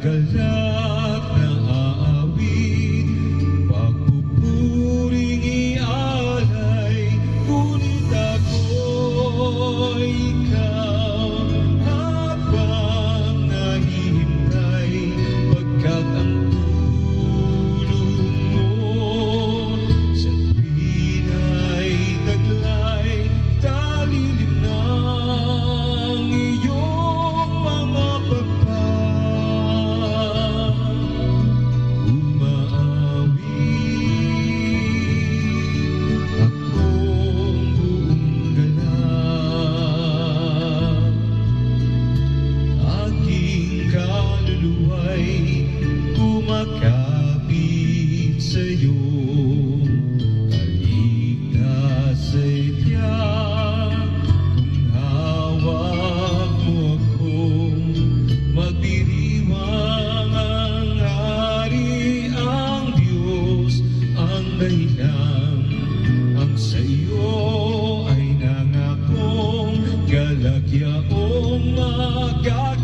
galak na aawit, pagpupuring ialay, ngunit ako'y ikaw habang nahihintay, pagkat ang tulong mo sa tuwin ay taglay, talilim ng iyong mga kumakapit sa'yo, kaligtas ay tiyak kung hawak mo akong magdiriwang ang hari, ang Diyos ang dahilan, ang sa'yo ay nangakong galak yaong magagawa.